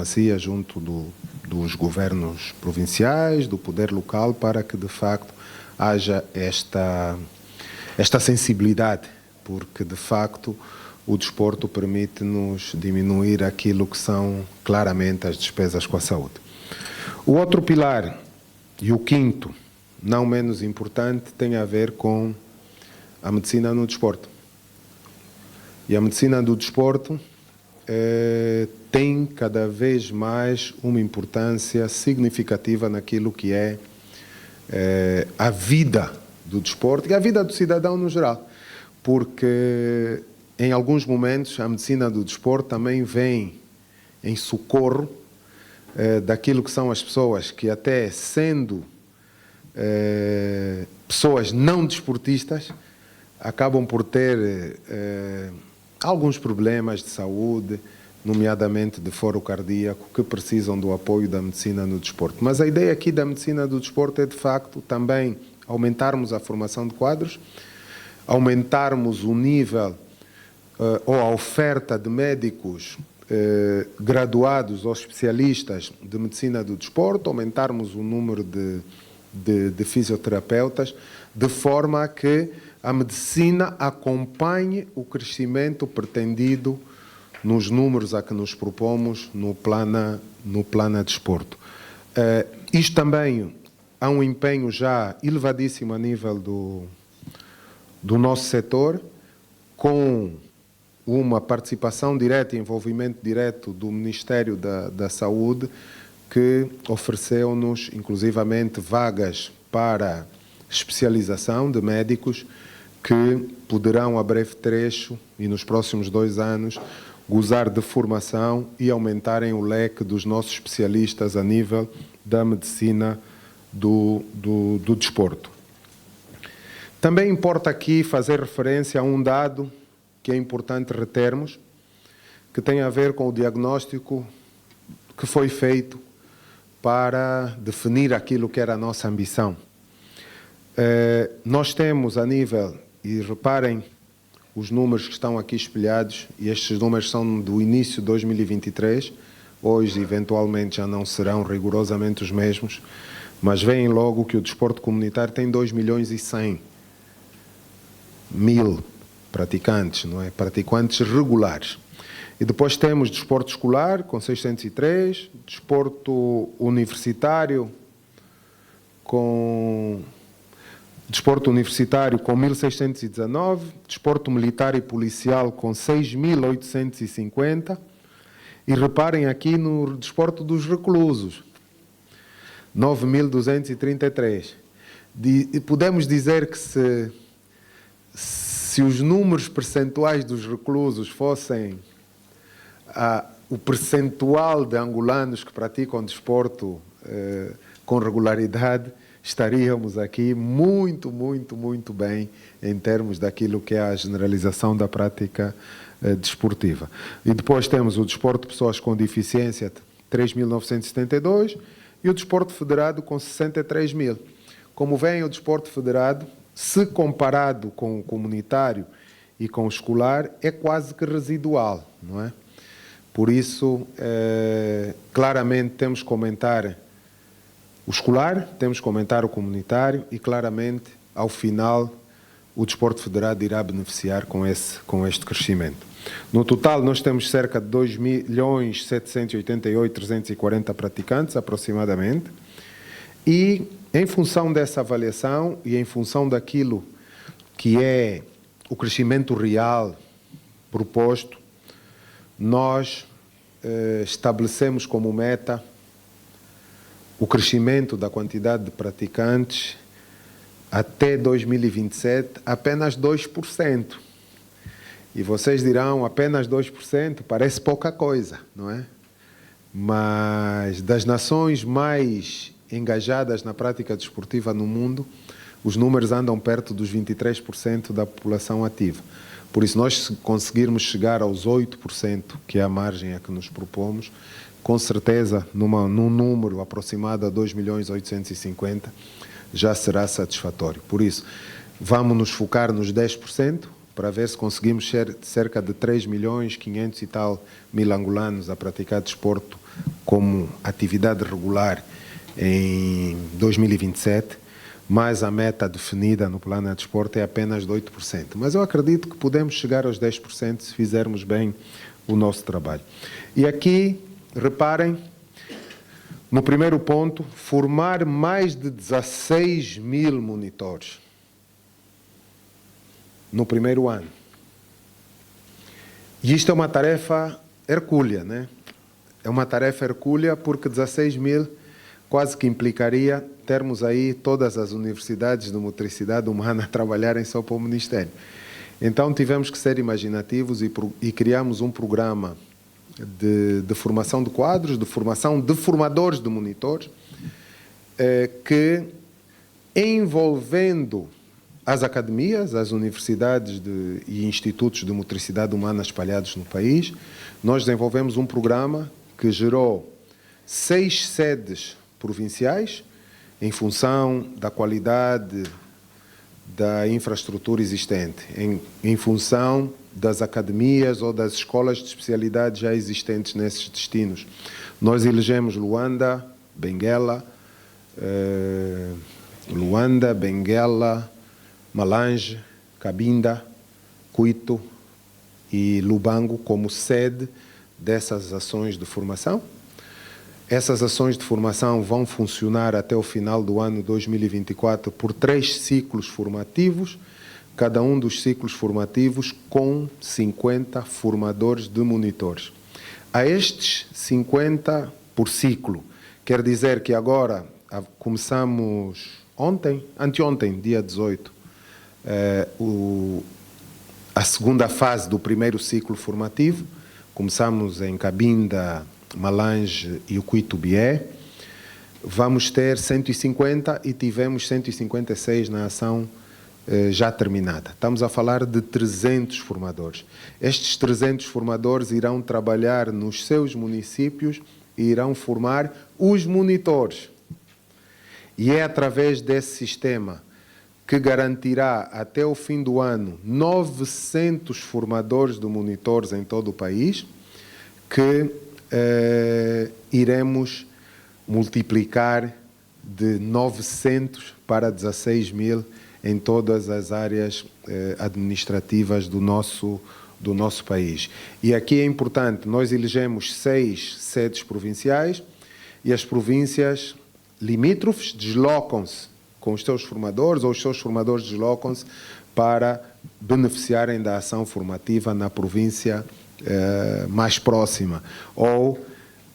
diplomacia junto dos governos provinciais, do poder local, para que, de facto, haja esta sensibilidade, porque, de facto, o desporto permite-nos diminuir aquilo que são claramente as despesas com a saúde. O outro pilar, e o quinto, não menos importante, tem a ver com a medicina no desporto. E a medicina do desporto tem cada vez mais uma importância significativa naquilo que é a vida do desporto e a vida do cidadão no geral. Porque, em alguns momentos, a medicina do desporto também vem em socorro daquilo que são as pessoas que, até sendo pessoas não desportistas, acabam por ter alguns problemas de saúde, nomeadamente de foro cardíaco, que precisam do apoio da medicina no desporto. Mas a ideia aqui da medicina do desporto é, de facto, também aumentarmos a formação de quadros, aumentarmos o nível ou a oferta de médicos graduados ou especialistas de medicina do desporto, aumentarmos o número de fisioterapeutas, de forma a que a medicina acompanhe o crescimento pretendido nos números a que nos propomos no plano desporto. Isto também há um empenho já elevadíssimo a nível do nosso setor, com uma participação direta e envolvimento direto do Ministério da Saúde, que ofereceu-nos, inclusivamente, vagas para especialização de médicos que poderão, a breve trecho e nos próximos 2 anos, gozar de formação e aumentarem o leque dos nossos especialistas a nível da medicina do desporto. Também importa aqui fazer referência a um dado que é importante retermos, que tem a ver com o diagnóstico que foi feito para definir aquilo que era a nossa ambição. Nós temos a nível, e reparem os números que estão aqui espelhados, e estes números são do início de 2023, hoje eventualmente já não serão rigorosamente os mesmos, mas veem logo que o desporto comunitário tem 2.100.000 praticantes, não é? Praticantes regulares. E depois temos desporto escolar, com 603, desporto universitário com 1.619, desporto militar e policial com 6.850, e reparem aqui no desporto dos reclusos, 9.233. E podemos dizer que se os números percentuais dos reclusos fossem o percentual de angolanos que praticam desporto com regularidade, estaríamos aqui muito bem em termos daquilo que é a generalização da prática desportiva. E depois temos o desporto de pessoas com deficiência, 3.972, e o desporto federado com 63.000. Como veem, o desporto federado, se comparado com o comunitário e com o escolar, é quase que residual, não é? Por isso, claramente temos que comentar o escolar, temos que comentar o comunitário e, claramente, ao final, o desporto federado irá beneficiar com este crescimento. No total, nós temos cerca de 2.788.340 praticantes, aproximadamente, e, em função dessa avaliação e em função daquilo que é o crescimento real proposto, nós estabelecemos como meta o crescimento da quantidade de praticantes até 2027 apenas 2%. E vocês dirão, apenas 2%, parece pouca coisa, não é? Mas das nações mais engajadas na prática desportiva no mundo, os números andam perto dos 23% da população ativa. Por isso, nós, se conseguirmos chegar aos 8%, que é a margem a que nos propomos, com certeza, num número aproximado a 2.850.000, já será satisfatório. Por isso, vamos nos focar nos 10%, para ver se conseguimos ser cerca de 3.500.000 e tal angolanos a praticar desporto como atividade regular em 2027, mas a meta definida no plano de desporto é apenas de 8%. Mas eu acredito que podemos chegar aos 10% se fizermos bem o nosso trabalho. E aqui, reparem, no primeiro ponto, formar mais de 16 mil monitores no primeiro ano. E isto é uma tarefa hercúlea, né? É uma tarefa hercúlea porque 16 mil quase que implicaria termos aí todas as universidades de motricidade humana a trabalharem só para o Ministério. Então tivemos que ser imaginativos e criamos um programa de formação de quadros, de formação de formadores de monitores, que envolvendo as academias, as universidades e institutos de motricidade humana espalhados no país, nós desenvolvemos um programa que gerou 6 sedes provinciais, em função da qualidade da infraestrutura existente, em função das academias ou das escolas de especialidade já existentes nesses destinos. Nós elegemos Luanda, Benguela, Malange, Cabinda, Cuito e Lubango como sede dessas ações de formação. Essas ações de formação vão funcionar até o final do ano 2024 por 3 ciclos formativos, cada um dos ciclos formativos com 50 formadores de monitores. A estes 50 por ciclo, quer dizer que agora começamos anteontem, dia 18, a segunda fase do primeiro ciclo formativo. Começamos em Cabinda, Malange e o Cuito-Bié. Vamos ter 150 e tivemos 156 na ação já terminada. Estamos a falar de 300 formadores. Estes 300 formadores irão trabalhar nos seus municípios e irão formar os monitores. E é através desse sistema que garantirá até o fim do ano 900 formadores de monitores em todo o país, que iremos multiplicar de 900 para 16 mil em todas as áreas administrativas do nosso país. E aqui é importante, nós elegemos 6 sedes provinciais e as províncias limítrofes deslocam-se com os seus formadores, ou os seus formadores deslocam-se para beneficiarem da ação formativa na província mais próxima, ou,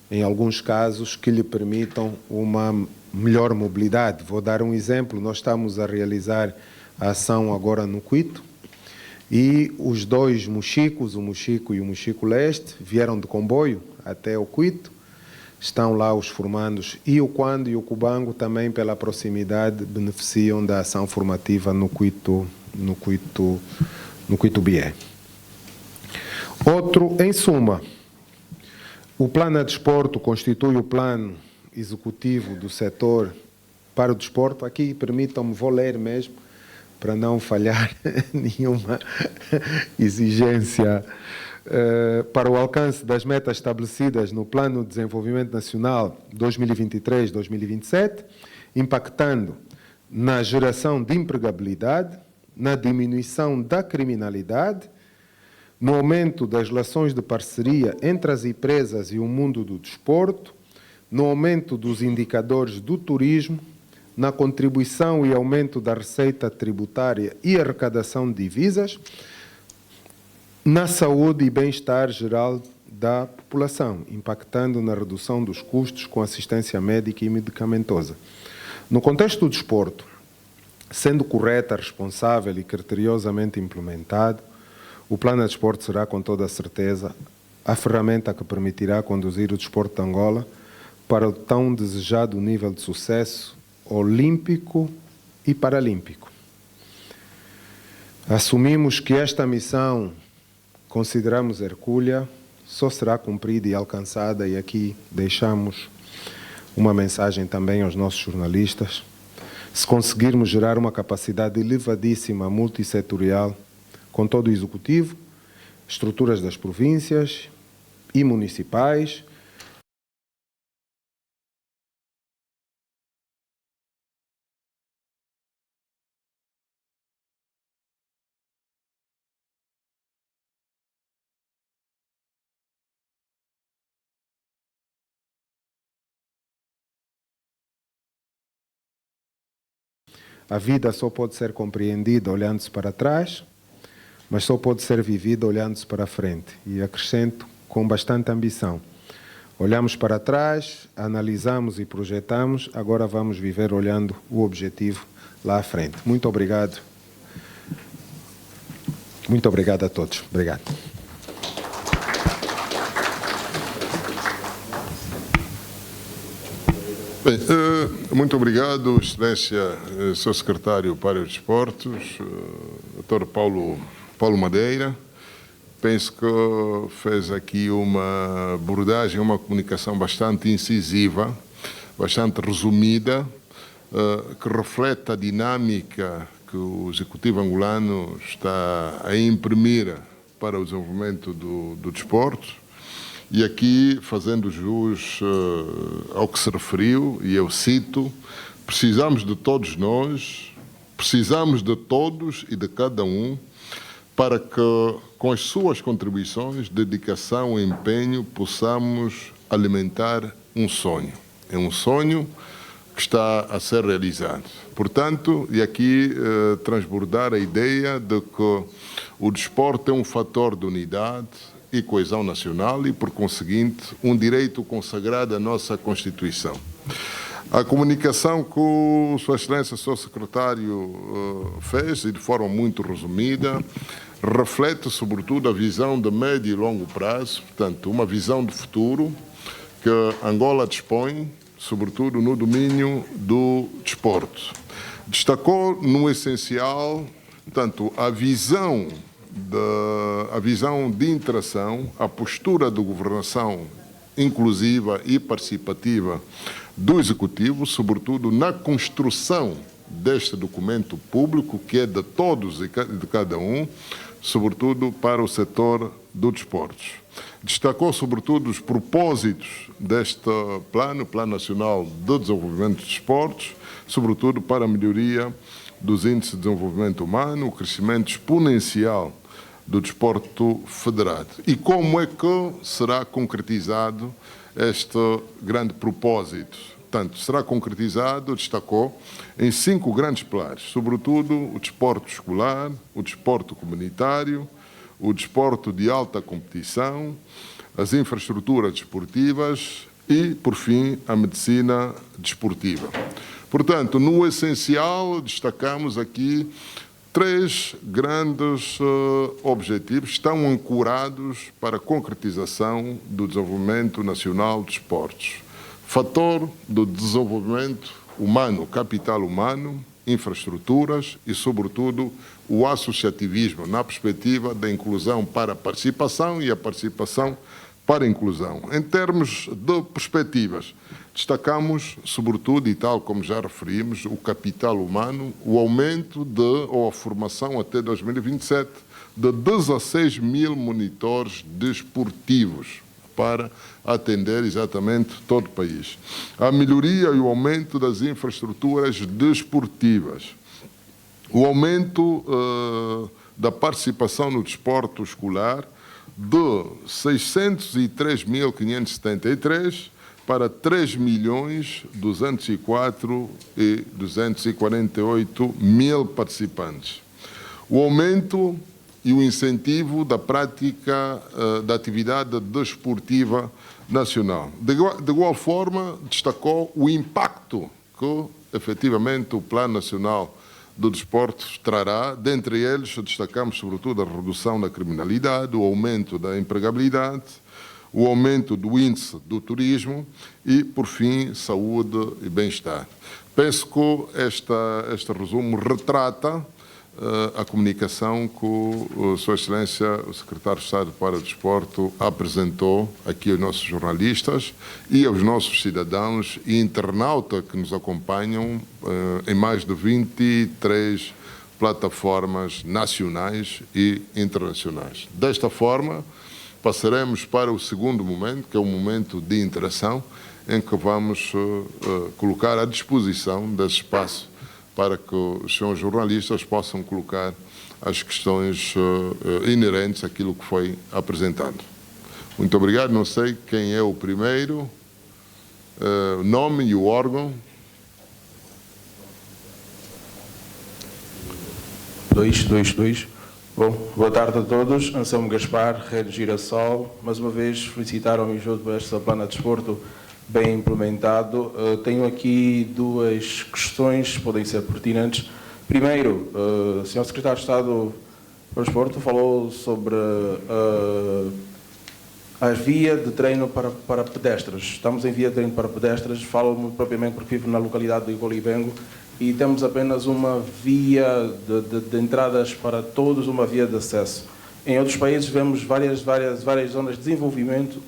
em alguns casos, que lhe permitam uma melhor mobilidade. Vou dar um exemplo. Nós estamos a realizar a ação agora no Cuito e os 2 Mochicos, o Mochico e o Mochico Leste, vieram de comboio até o Cuito. Estão lá os formandos, e o Quando e o Cubango também, pela proximidade, beneficiam da ação formativa no Cuito-Bié. Outro, em suma, o plano de desporto constitui o plano executivo do setor para o desporto. Aqui, permitam-me, vou ler mesmo, para não falhar nenhuma exigência. Para o alcance das metas estabelecidas no Plano de Desenvolvimento Nacional 2023-2027, impactando na geração de empregabilidade, na diminuição da criminalidade, no aumento das relações de parceria entre as empresas e o mundo do desporto, no aumento dos indicadores do turismo, na contribuição e aumento da receita tributária e arrecadação de divisas, na saúde e bem-estar geral da população, impactando na redução dos custos com assistência médica e medicamentosa. No contexto do desporto, sendo correta, responsável e criteriosamente implementado, o plano de desporto será, com toda a certeza, a ferramenta que permitirá conduzir o desporto de Angola para o tão desejado nível de sucesso olímpico e paralímpico. Assumimos que esta missão, consideramos hercúlea, só será cumprida e alcançada, e aqui deixamos uma mensagem também aos nossos jornalistas, se conseguirmos gerar uma capacidade elevadíssima multissetorial com todo o executivo, estruturas das províncias e municipais, A vida só pode ser compreendida olhando-se para trás, mas só pode ser vivida olhando-se para frente. E acrescento com bastante ambição. Olhamos para trás, analisamos e projetamos, agora vamos viver olhando o objetivo lá à frente. Muito obrigado. Muito obrigado a todos. Obrigado. Bem, muito obrigado, Excelência, Sr. Secretário para os Desportos, Dr. Paulo Madeira. Penso que fez aqui uma abordagem, uma comunicação bastante incisiva, bastante resumida, que reflete a dinâmica que o Executivo angolano está a imprimir para o desenvolvimento do desporto. E aqui, fazendo jus ao que se referiu, e eu cito, precisamos de todos nós, precisamos de todos e de cada um, para que, com as suas contribuições, dedicação e empenho, possamos alimentar um sonho. É um sonho que está a ser realizado. Portanto, e aqui transbordar a ideia de que o desporto é um fator de unidade e coesão nacional e, por conseguinte, um direito consagrado à nossa Constituição. A comunicação que o Sua Excelência, Sr. Secretário, fez, e de forma muito resumida, reflete, sobretudo, a visão de médio e longo prazo, portanto, uma visão de futuro que Angola dispõe, sobretudo no domínio do desporto. Destacou, no essencial, portanto, a visão de interação, a postura de governação inclusiva e participativa do Executivo, sobretudo na construção deste documento público, que é de todos e de cada um, sobretudo para o setor do desporto. Destacou, sobretudo, os propósitos deste Plano Nacional de Desenvolvimento de Desportos, sobretudo para a melhoria dos índices de desenvolvimento humano, o crescimento exponencial do desporto federado. E como é que será concretizado este grande propósito? Portanto, será concretizado, destacou, em 5 grandes pilares, sobretudo o desporto escolar, o desporto comunitário, o desporto de alta competição, as infraestruturas desportivas e, por fim, a medicina desportiva. Portanto, no essencial, destacamos aqui 3 grandes objetivos que estão ancorados para a concretização do desenvolvimento nacional de desportos. Fator do desenvolvimento humano, capital humano, infraestruturas e, sobretudo, o associativismo na perspectiva da inclusão para a participação e a participação para a inclusão. Em termos de perspectivas, destacamos, sobretudo, e tal como já referimos, o capital humano, o aumento ou a formação até 2027 de 16 mil monitores desportivos para atender exatamente todo o país. A melhoria e o aumento das infraestruturas desportivas. O aumento da participação no desporto escolar de 603.573 para 3.204.248.000 participantes. O aumento e o incentivo da prática da atividade desportiva nacional. De igual forma, destacou o impacto que, efetivamente, o Plano Nacional do Desporto trará. Dentre eles, destacamos, sobretudo, a redução da criminalidade, o aumento da empregabilidade, o aumento do índice do turismo e, por fim, saúde e bem-estar. Penso que este resumo retrata a comunicação que Sua Excelência, o Secretário de Estado para o Desporto, apresentou aqui aos nossos jornalistas e aos nossos cidadãos e internautas que nos acompanham em mais de 23 plataformas nacionais e internacionais. Desta forma, passaremos para o segundo momento, que é o momento de interação, em que vamos colocar à disposição desse espaço para que os senhores jornalistas possam colocar as questões inerentes àquilo que foi apresentado. Muito obrigado. Não sei quem é o primeiro, o nome e o órgão. 222. Bom, boa tarde a todos. Anselmo Gaspar, Rede Girassol. Mais uma vez, felicitar ao Mijodo por este plano de desporto bem implementado. Tenho aqui duas questões que podem ser pertinentes. Primeiro, o Sr. Secretário de Estado para o Desporto falou sobre a via de treino para pedestres. Estamos em via de treino para pedestres. Falo muito propriamente porque vivo na localidade de Igolibengo e temos apenas uma via de entradas para todos, uma via de acesso. Em outros países vemos várias zonas de desenvolvimento,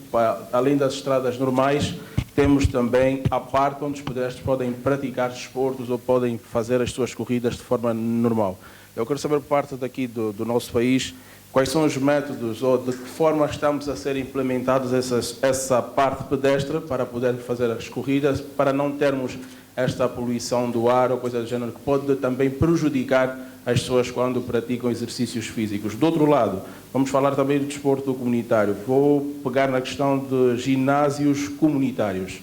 além das estradas normais, temos também a parte onde os pedestres podem praticar desportos ou podem fazer as suas corridas de forma normal. Eu quero saber por parte daqui do nosso país, quais são os métodos ou de que forma estamos a ser implementados essa parte pedestre para poder fazer as corridas, para não termos esta poluição do ar ou coisa do género, que pode também prejudicar as pessoas quando praticam exercícios físicos. Do outro lado, vamos falar também do desporto comunitário. Vou pegar na questão de ginásios comunitários.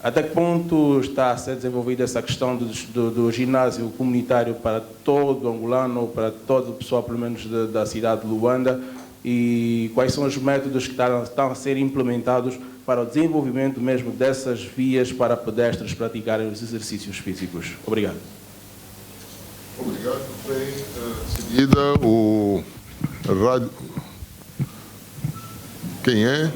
Até que ponto está a ser desenvolvida essa questão do ginásio comunitário para todo angolano, ou para todo o pessoal, pelo menos, da cidade de Luanda, e quais são os métodos que estão a ser implementados para o desenvolvimento mesmo dessas vias para pedestres praticarem os exercícios físicos? Obrigado. Obrigado. Bem, em seguida, o rádio... Quem é?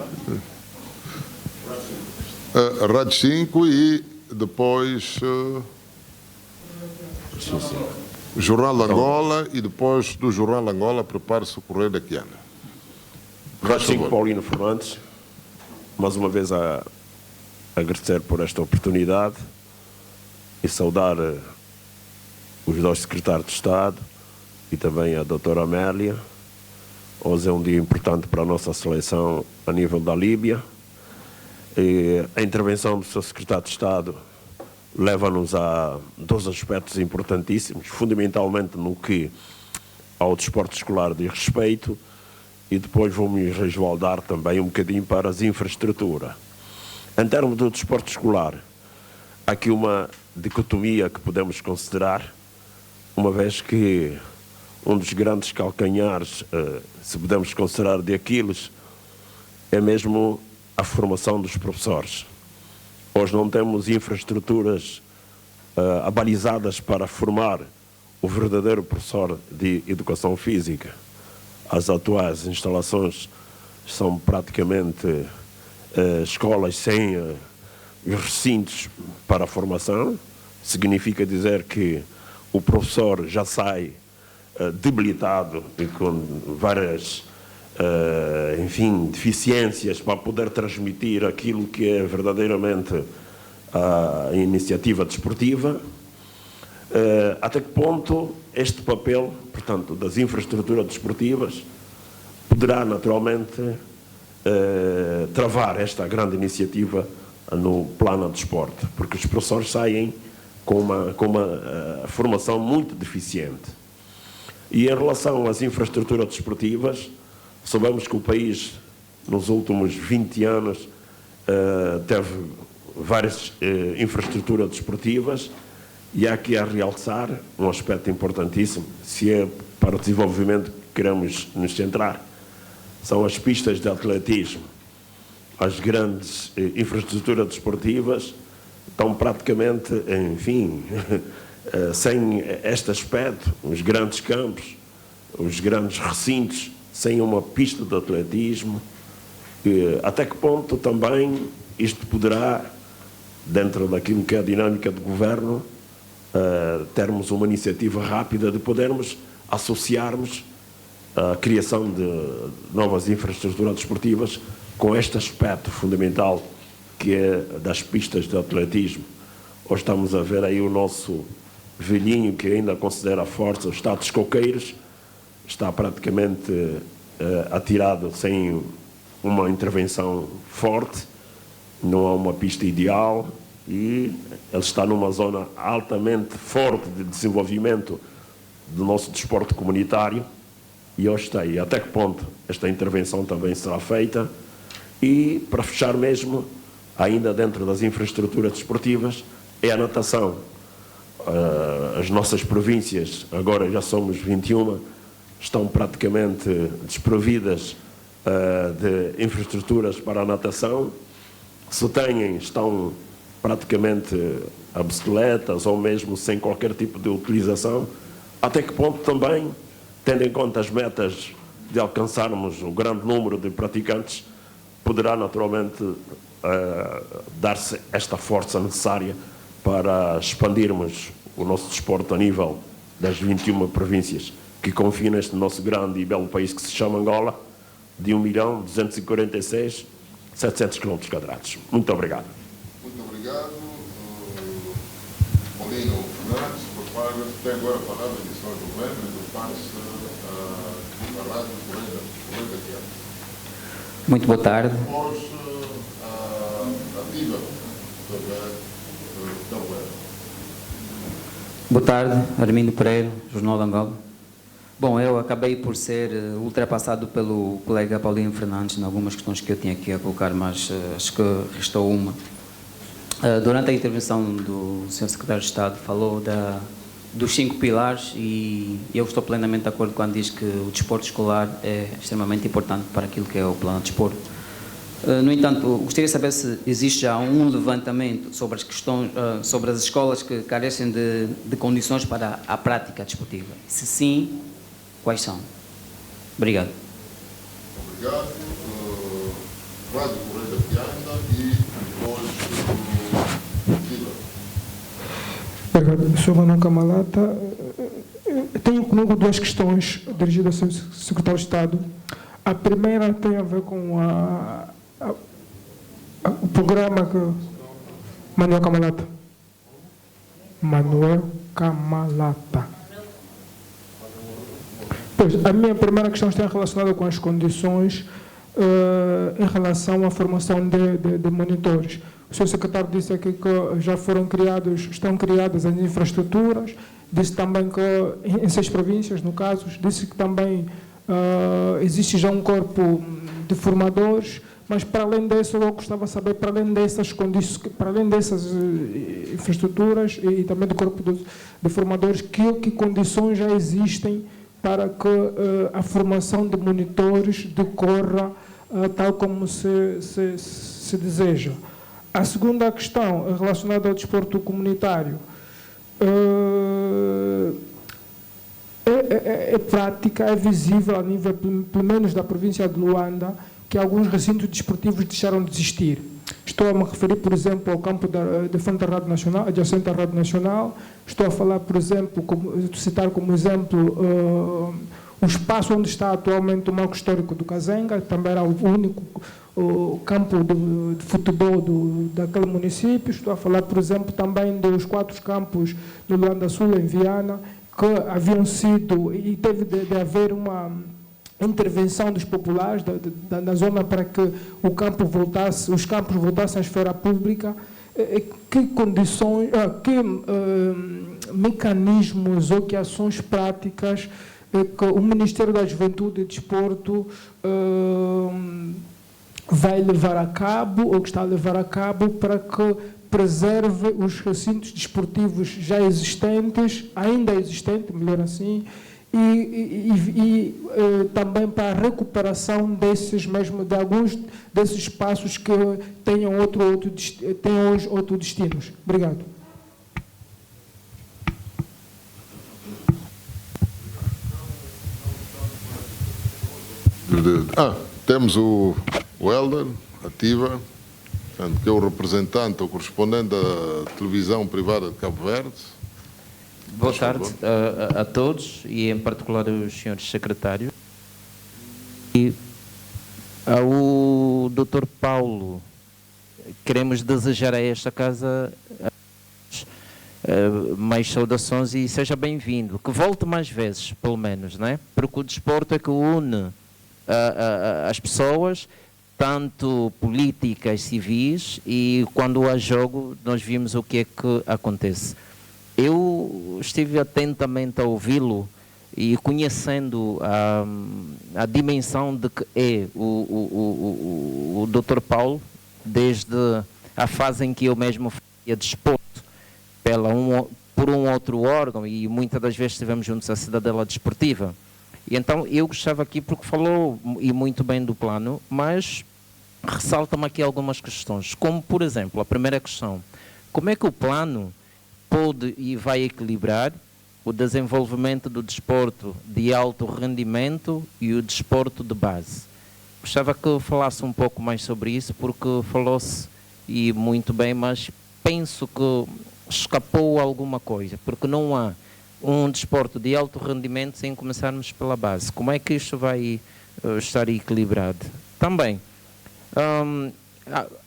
Rádio 5 e depois Jornal Angola e depois do Jornal Angola prepare-se o Correio da Quiana. Rádio 5, Paulino Fernandes. Mais uma vez a agradecer por esta oportunidade e saudar os dois secretários de Estado e também a doutora Amélia. Hoje é um dia importante para a nossa seleção a nível da Líbia. E a intervenção do Sr. Secretário de Estado leva-nos a dois aspectos importantíssimos, fundamentalmente no que ao desporto escolar diz respeito, e depois vou-me resguardar também um bocadinho para as infraestruturas. Em termos do desporto escolar, há aqui uma dicotomia que podemos considerar, uma vez que um dos grandes calcanhares, se podemos considerar de Aquiles, é mesmo a formação dos professores. Hoje não temos infraestruturas abalizadas para formar o verdadeiro professor de educação física. As atuais instalações são praticamente escolas sem recintos para a formação. Significa dizer que o professor já sai debilitado e com várias deficiências para poder transmitir aquilo que é verdadeiramente a iniciativa desportiva. Até que ponto este papel, portanto, das infraestruturas desportivas poderá naturalmente travar esta grande iniciativa no plano do desporto, porque os professores saem com uma formação muito deficiente. E em relação às infraestruturas desportivas, sabemos que o país, nos últimos 20 anos, teve várias infraestruturas desportivas, e há aqui a realçar um aspecto importantíssimo, se é para o desenvolvimento que queremos nos centrar. São as pistas de atletismo. As grandes infraestruturas desportivas estão praticamente, sem este aspecto, os grandes campos, os grandes recintos, sem uma pista de atletismo. Até que ponto também isto poderá, dentro daquilo que é a dinâmica de governo, termos uma iniciativa rápida de podermos associarmos a criação de novas infraestruturas desportivas com este aspecto fundamental que é das pistas de atletismo. Hoje estamos a ver aí o nosso velhinho que ainda considera forte o estado dos coqueiros, está praticamente atirado sem uma intervenção forte, não há uma pista ideal e ele está numa zona altamente forte de desenvolvimento do nosso desporto comunitário e hoje está aí. Até que ponto esta intervenção também será feita? E, para fechar mesmo, ainda dentro das infraestruturas desportivas, é a natação. as nossas províncias, agora já somos 21, estão praticamente desprovidas de infraestruturas para a natação. Se têm, estão praticamente obsoletas ou mesmo sem qualquer tipo de utilização. Até que ponto também, tendo em conta as metas de alcançarmos o grande número de praticantes, poderá naturalmente dar-se esta força necessária para expandirmos o nosso desporto a nível das 21 províncias que confina neste nosso grande e belo país que se chama Angola, de 1.246.700 km². Muito obrigado. Muito obrigado. Paulino Fernandes, tem agora a palavra de Sr. Governo, do passe à Rádio Correia da Piada. Muito boa tarde. Depois, ativa da web. Boa tarde, Armindo Pereira, Jornal de Angola. Bom, eu acabei por ser ultrapassado pelo colega Paulino Fernandes em algumas questões que eu tinha aqui a colocar, mas acho que restou uma. Durante a intervenção do Sr. Secretário de Estado, falou dos 5 pilares e eu estou plenamente de acordo quando diz que o desporto escolar é extremamente importante para aquilo que é o plano de desporto. No entanto, gostaria de saber se existe já um levantamento sobre as questões, sobre as escolas que carecem de condições para a prática desportiva. Se sim, quais são? Obrigado. Obrigado. Rádio Correia da Piada e depois Obrigado. Sou Manuel Camalata. Tenho comigo 2 questões dirigidas ao Secretário de Estado. A primeira tem a ver com o programa que... Manuel Camalata. Pois, a minha primeira questão está relacionada com as condições em relação à formação de monitores. O Sr. Secretário disse aqui que já estão criadas as infraestruturas, disse também que em 6 províncias, no caso, disse que também existe já um corpo de formadores, mas para além disso eu gostava de saber, para além dessas condições, para além dessas infraestruturas e também do corpo de formadores, que condições já existem para que a formação de monitores decorra tal como se deseja. A segunda questão relacionada ao desporto comunitário é prática, é visível a nível, pelo menos da província de Luanda, que alguns recintos desportivos deixaram de existir. Estou a me referir, por exemplo, ao campo de frente à Rádio Nacional, adjacente à Rádio Nacional. Estou a falar, por exemplo, citar como exemplo o espaço onde está atualmente o Marco Histórico do Kazenga, também era o único campo de futebol daquele município. Estou a falar, por exemplo, também dos 4 campos do Luanda Sul, em Viana, que haviam sido, e teve de haver uma intervenção dos populares da zona para que os campos voltassem à esfera pública. Que condições, que mecanismos ou que ações práticas que o Ministério da Juventude e Desporto vai levar a cabo ou que está a levar a cabo para que preserve os recintos desportivos já existentes, ainda existentes, melhor assim, e também para a recuperação de alguns desses espaços que tenham hoje outro destinos. Obrigado. Temos o Helder, ativa, que é o representante ou correspondente da televisão privada de Cabo Verde. Boa tarde a todos e em particular aos senhores secretários. E ao Dr. Paulo, queremos desejar a esta casa mais saudações e seja bem-vindo. Que volte mais vezes, pelo menos, não é? Porque o desporto é que une as pessoas, tanto políticas, civis, e quando há jogo nós vimos o que é que acontece. Eu estive atentamente a ouvi-lo e conhecendo a dimensão de que é o Dr. Paulo, desde a fase em que eu mesmo fazia desporto por um ou outro órgão e muitas das vezes estivemos juntos à Cidadela Desportiva. E então eu gostava aqui, porque falou e muito bem do plano, mas ressalta-me aqui algumas questões, como por exemplo, a primeira questão, como é que o plano pode e vai equilibrar o desenvolvimento do desporto de alto rendimento e o desporto de base? Gostava que falasse um pouco mais sobre isso, porque falou-se e muito bem, mas penso que escapou alguma coisa, porque não há um desporto de alto rendimento sem começarmos pela base. Como é que isto vai estar equilibrado? Também,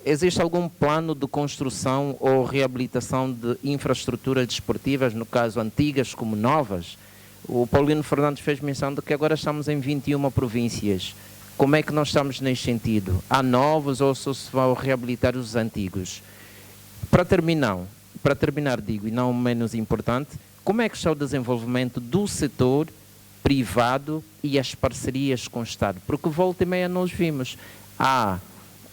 existe algum plano de construção ou reabilitação de infraestruturas desportivas, no caso antigas como novas? O Paulino Fernandes fez menção de que agora estamos em 21 províncias. Como é que nós estamos neste sentido? Há novos ou só se vão reabilitar os antigos? Para terminar, digo, e não menos importante, como é que está o desenvolvimento do setor privado e as parcerias com o Estado? Porque volta e meia nós vimos, há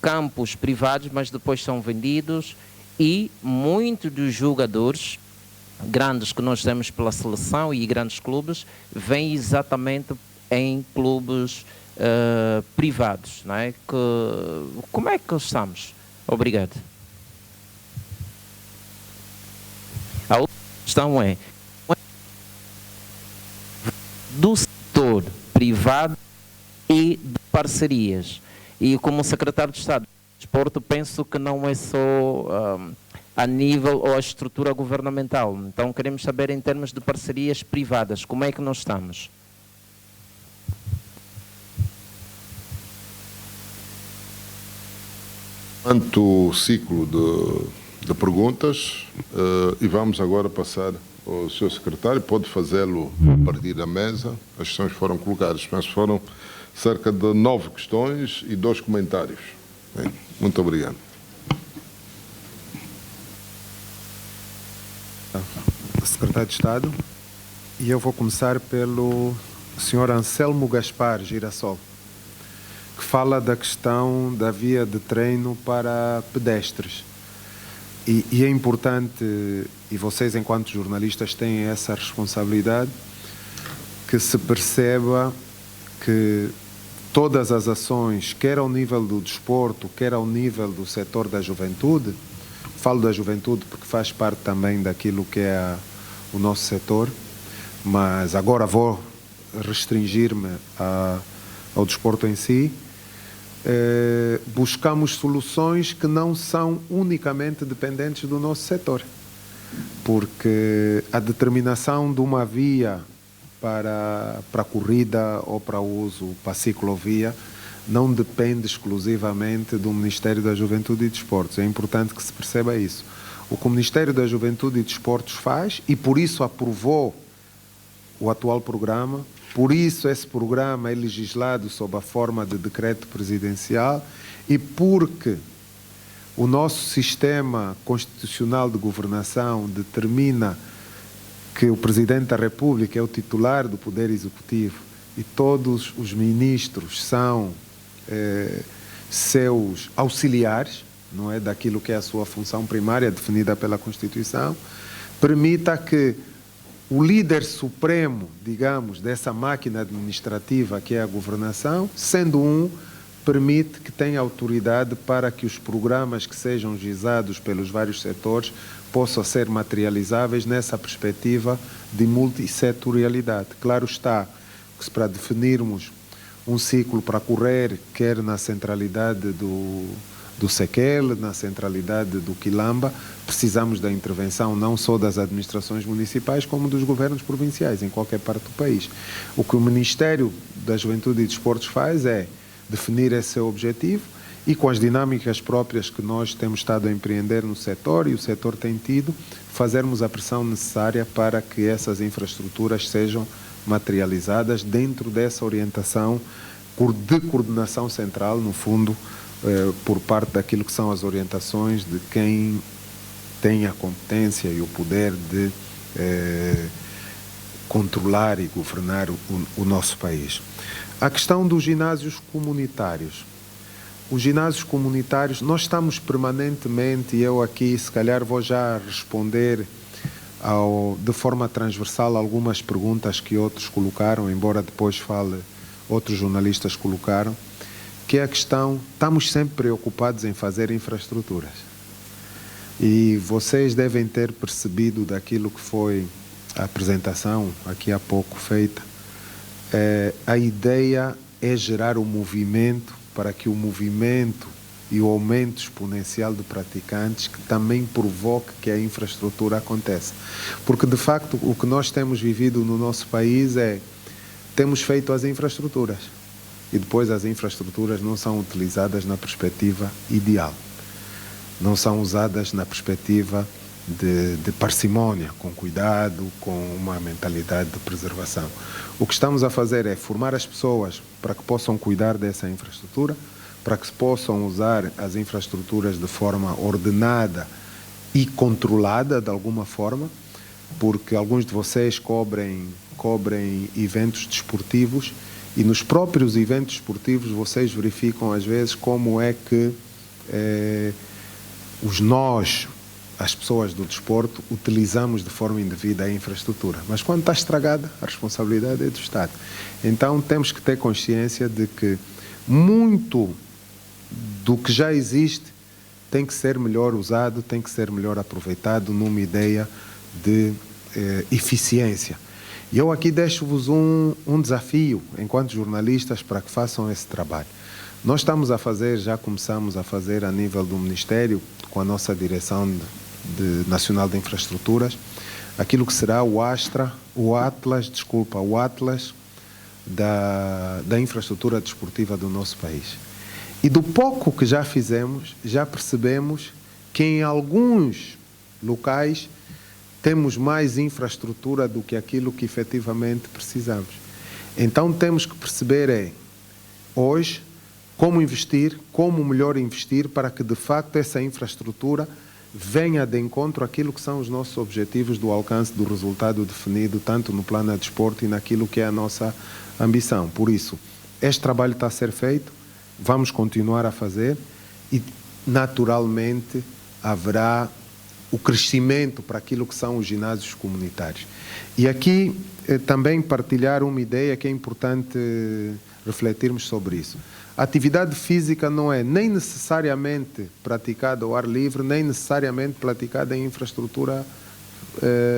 campos privados, mas depois são vendidos e muitos dos jogadores grandes que nós temos pela seleção e grandes clubes vêm exatamente em clubes privados, não é? Como é que estamos? Obrigado. A outra questão é do setor privado e de parcerias. E como secretário de Estado do Desporto, penso que não é só a nível ou a estrutura governamental. Então queremos saber em termos de parcerias privadas, como é que nós estamos? Quanto o ciclo de perguntas, e vamos agora passar ao Sr. Secretário, pode fazê-lo a partir da mesa. As questões foram colocadas, mas foram cerca de 9 questões e 2 comentários. Bem, muito obrigado. Secretário de Estado, e eu vou começar pelo Sr. Anselmo Gaspar Girassol, que fala da questão da via de treino para pedestres. E é importante, e vocês enquanto jornalistas têm essa responsabilidade, que se perceba que todas as ações, quer ao nível do desporto, quer ao nível do setor da juventude, falo da juventude porque faz parte também daquilo que é o nosso setor, mas agora vou restringir-me ao desporto em si. Buscamos soluções que não são unicamente dependentes do nosso setor, porque a determinação de uma via para a corrida ou para uso para a ciclovia não depende exclusivamente do Ministério da Juventude e Desportos. É importante que se perceba isso. O que o Ministério da Juventude e Desportos faz, e por isso aprovou o atual programa, por isso esse programa é legislado sob a forma de decreto presidencial e porque o nosso sistema constitucional de governação determina que o Presidente da República é o titular do Poder Executivo e todos os ministros são seus auxiliares, não é, daquilo que é a sua função primária definida pela Constituição, permita que o líder supremo, digamos, dessa máquina administrativa que é a governação, sendo permite que tenha autoridade para que os programas que sejam gizados pelos vários setores possam ser materializáveis nessa perspectiva de multissetorialidade. Claro está que para definirmos um ciclo para correr, quer na centralidade do Sequel, na centralidade do Quilamba, precisamos da intervenção não só das administrações municipais, como dos governos provinciais, em qualquer parte do país. O que o Ministério da Juventude e Desportos faz é definir esse seu objetivo e com as dinâmicas próprias que nós temos estado a empreender no setor e o setor tem tido, fazermos a pressão necessária para que essas infraestruturas sejam materializadas dentro dessa orientação de coordenação central, no fundo, por parte daquilo que são as orientações de quem tem a competência e o poder de controlar e governar o nosso país. A questão dos ginásios comunitários. Os ginásios comunitários, nós estamos permanentemente, e eu aqui se calhar vou já responder de forma transversal algumas perguntas que outros colocaram, embora depois outros jornalistas colocaram, que é a questão, estamos sempre preocupados em fazer infraestruturas. E vocês devem ter percebido daquilo que foi a apresentação aqui há pouco feita, a ideia é gerar um movimento para que o movimento e o aumento exponencial de praticantes que também provoque que a infraestrutura aconteça. Porque, de facto, o que nós temos vivido no nosso país temos feito as infraestruturas e depois as infraestruturas não são utilizadas na perspectiva ideal, não são usadas na perspectiva de parcimônia, com cuidado, com uma mentalidade de preservação. O que estamos a fazer é formar as pessoas para que possam cuidar dessa infraestrutura, para que se possam usar as infraestruturas de forma ordenada e controlada de alguma forma, porque alguns de vocês cobrem eventos desportivos e nos próprios eventos desportivos vocês verificam às vezes como é que as pessoas do desporto, utilizamos de forma indevida a infraestrutura. Mas quando está estragada, a responsabilidade é do Estado. Então temos que ter consciência de que muito do que já existe tem que ser melhor usado, tem que ser melhor aproveitado numa ideia de eficiência. E eu aqui deixo-vos um desafio, enquanto jornalistas, para que façam esse trabalho. Nós já começamos a fazer a nível do Ministério, com a nossa Direção Nacional de Infraestruturas, aquilo que será o Atlas da infraestrutura desportiva do nosso país. E do pouco que já fizemos, já percebemos que em alguns locais temos mais infraestrutura do que aquilo que efetivamente precisamos. Então temos que perceber hoje, como melhor investir para que de facto essa infraestrutura venha de encontro àquilo que são os nossos objetivos do alcance do resultado definido, tanto no plano de desporto e naquilo que é a nossa ambição. Por isso, este trabalho está a ser feito, vamos continuar a fazer e naturalmente haverá o crescimento para aquilo que são os ginásios comunitários. E aqui também partilhar uma ideia que é importante refletirmos sobre isso. A atividade física não é nem necessariamente praticada ao ar livre, nem necessariamente praticada em infraestrutura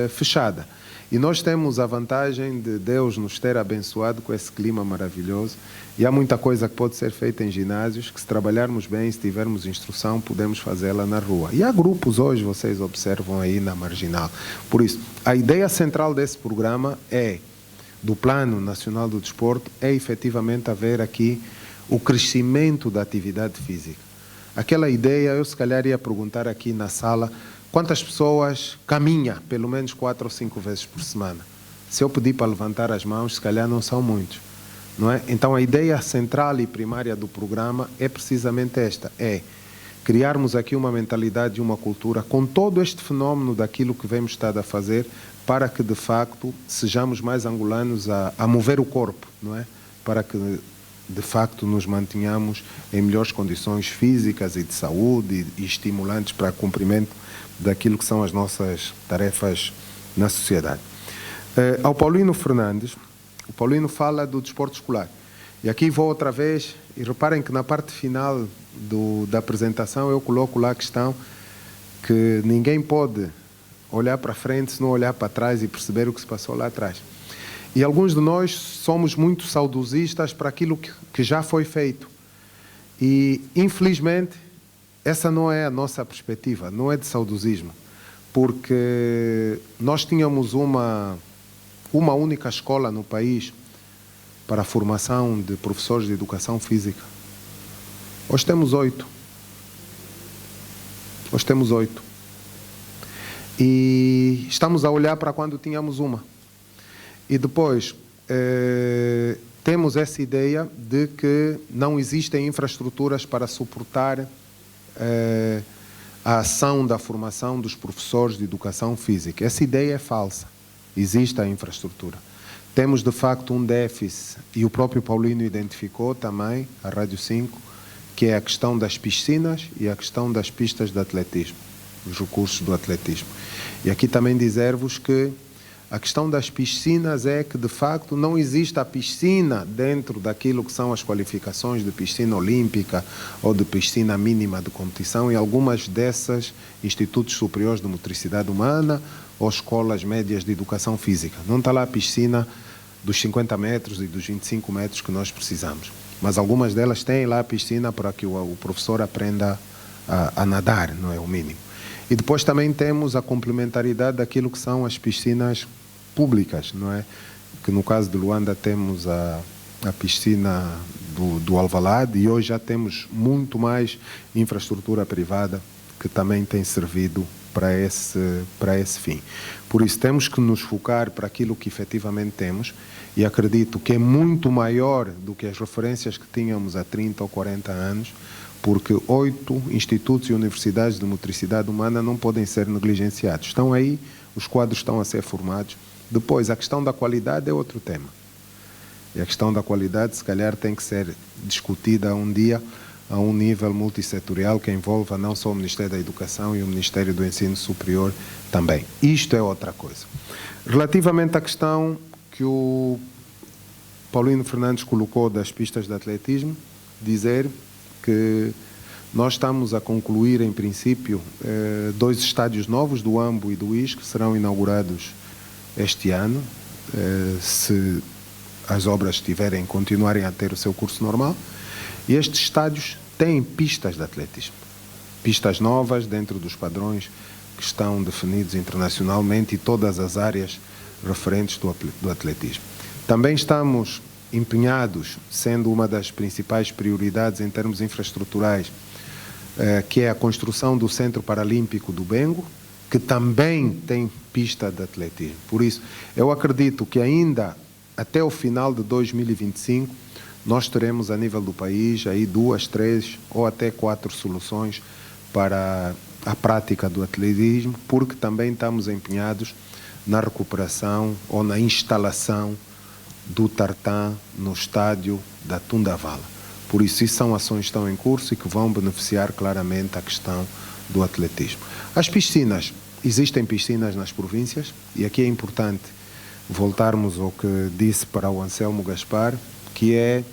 fechada. E nós temos a vantagem de Deus nos ter abençoado com esse clima maravilhoso. E há muita coisa que pode ser feita em ginásios, que se trabalharmos bem, se tivermos instrução, podemos fazê-la na rua. E há grupos hoje, vocês observam aí na Marginal. Por isso, a ideia central desse programa do Plano Nacional do Desporto, é efetivamente haver aqui o crescimento da atividade física. Aquela ideia, eu se calhar ia perguntar aqui na sala, quantas pessoas caminham pelo menos 4 ou 5 vezes por semana? Se eu pedir para levantar as mãos, se calhar não são muitos, não é? Então a ideia central e primária do programa é precisamente esta, criarmos aqui uma mentalidade e uma cultura com todo este fenómeno daquilo que vemos estado a fazer, para que de facto sejamos mais angolanos a mover o corpo, não é? Para que de facto nos mantenhamos em melhores condições físicas e de saúde e estimulantes para o cumprimento daquilo que são as nossas tarefas na sociedade. Ao Paulino Fernandes, o Paulino fala do desporto escolar. E aqui vou outra vez, e reparem que na parte final da apresentação eu coloco lá a questão que ninguém pode olhar para frente se não olhar para trás e perceber o que se passou lá atrás. E alguns de nós somos muito saudosistas para aquilo que já foi feito. E, infelizmente, essa não é a nossa perspectiva, não é de saudosismo. Porque nós tínhamos uma única escola no país para a formação de professores de educação física. Hoje temos 8. Hoje temos 8. E estamos a olhar para quando tínhamos uma. E depois, temos essa ideia de que não existem infraestruturas para suportar a ação da formação dos professores de educação física. Essa ideia é falsa. Existe a infraestrutura. Temos, de facto, um déficit, e o próprio Paulino identificou também, a Rádio 5, que é a questão das piscinas e a questão das pistas de atletismo. os recursos do atletismo. E aqui também dizer-vos que a questão das piscinas é que, de facto, não existe a piscina dentro daquilo que são as qualificações de piscina olímpica ou de piscina mínima de competição em algumas dessas institutos superiores de motricidade humana ou escolas médias de educação física. Não está lá a piscina dos 50 metros e dos 25 metros que nós precisamos. Mas algumas delas têm lá a piscina para que o professor aprenda a nadar, não é o mínimo. E depois também temos a complementaridade daquilo que são as piscinas públicas, não é? Que no caso de Luanda temos a piscina do Alvalade e hoje já temos muito mais infraestrutura privada que também tem servido para esse fim. Por isso temos que nos focar para aquilo que efetivamente temos e acredito que é muito maior do que as referências que tínhamos há 30 ou 40 anos, porque 8 institutos e universidades de motricidade humana não podem ser negligenciados. Estão aí, os quadros estão a ser formados. Depois, a questão da qualidade é outro tema. E a questão da qualidade, se calhar, tem que ser discutida um dia a um nível multissetorial que envolva não só o Ministério da Educação e o Ministério do Ensino Superior também. Isto é outra coisa. Relativamente à questão que o Paulino Fernandes colocou das pistas de atletismo, dizer que nós estamos a concluir, em princípio, 2 estádios novos do AMBO e do IS, que serão inaugurados este ano, se as obras continuarem a ter o seu curso normal. E estes estádios têm pistas de atletismo. Pistas novas dentro dos padrões que estão definidos internacionalmente e todas as áreas referentes do atletismo. Também estamos empenhados, sendo uma das principais prioridades em termos infraestruturais, que é a construção do Centro Paralímpico do Bengo, que também tem pista de atletismo. Por isso, eu acredito que ainda até o final de 2025, nós teremos a nível do país aí 2, 3 ou até 4 soluções para a prática do atletismo, porque também estamos empenhados na recuperação ou na instalação do tartan no estádio da Tundavala. Por isso são ações que estão em curso e que vão beneficiar claramente a questão do atletismo. As piscinas, existem piscinas nas províncias e aqui é importante voltarmos ao que disse para o Anselmo Gaspar, que é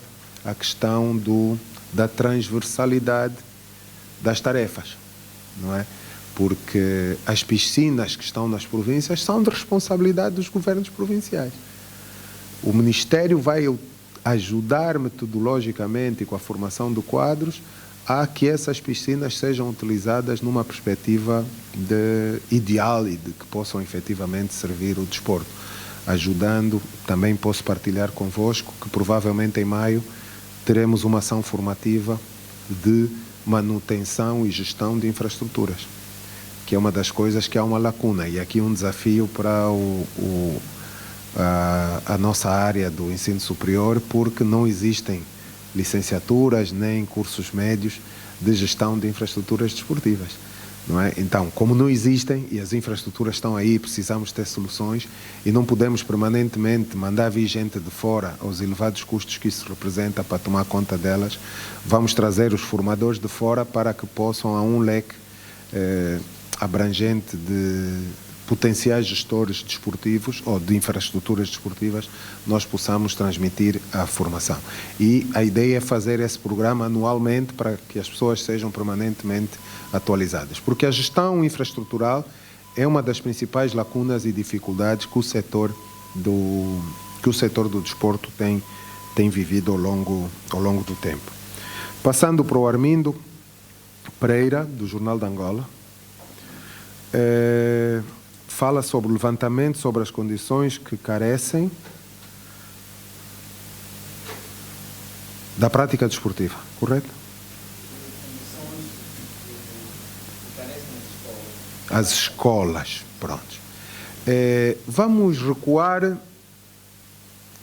a questão da transversalidade das tarefas, não é? Porque as piscinas que estão nas províncias são de responsabilidade dos governos provinciais. O Ministério vai ajudar metodologicamente e com a formação de quadros a que essas piscinas sejam utilizadas numa perspectiva ideal e de que possam efetivamente servir o desporto. Ajudando, também posso partilhar convosco que provavelmente em maio teremos uma ação formativa de manutenção e gestão de infraestruturas, que é uma das coisas que há uma lacuna e aqui um desafio para a nossa área do ensino superior, porque não existem licenciaturas nem cursos médios de gestão de infraestruturas desportivas, não é? Então, como não existem e as infraestruturas estão aí, precisamos ter soluções e não podemos permanentemente mandar vir gente de fora aos elevados custos que isso representa para tomar conta delas. Vamos trazer os formadores de fora para que possam, a um leque abrangente de potenciais gestores desportivos ou de infraestruturas desportivas, nós possamos transmitir a formação. E a ideia é fazer esse programa anualmente para que as pessoas sejam permanentemente atualizadas. Porque a gestão infraestrutural é uma das principais lacunas e dificuldades que o setor do desporto tem vivido ao longo do tempo. Passando para o Armindo Pereira, do Jornal de Angola, fala sobre o levantamento sobre as condições que carecem da prática desportiva, correto? As escolas, pronto. Vamos recuar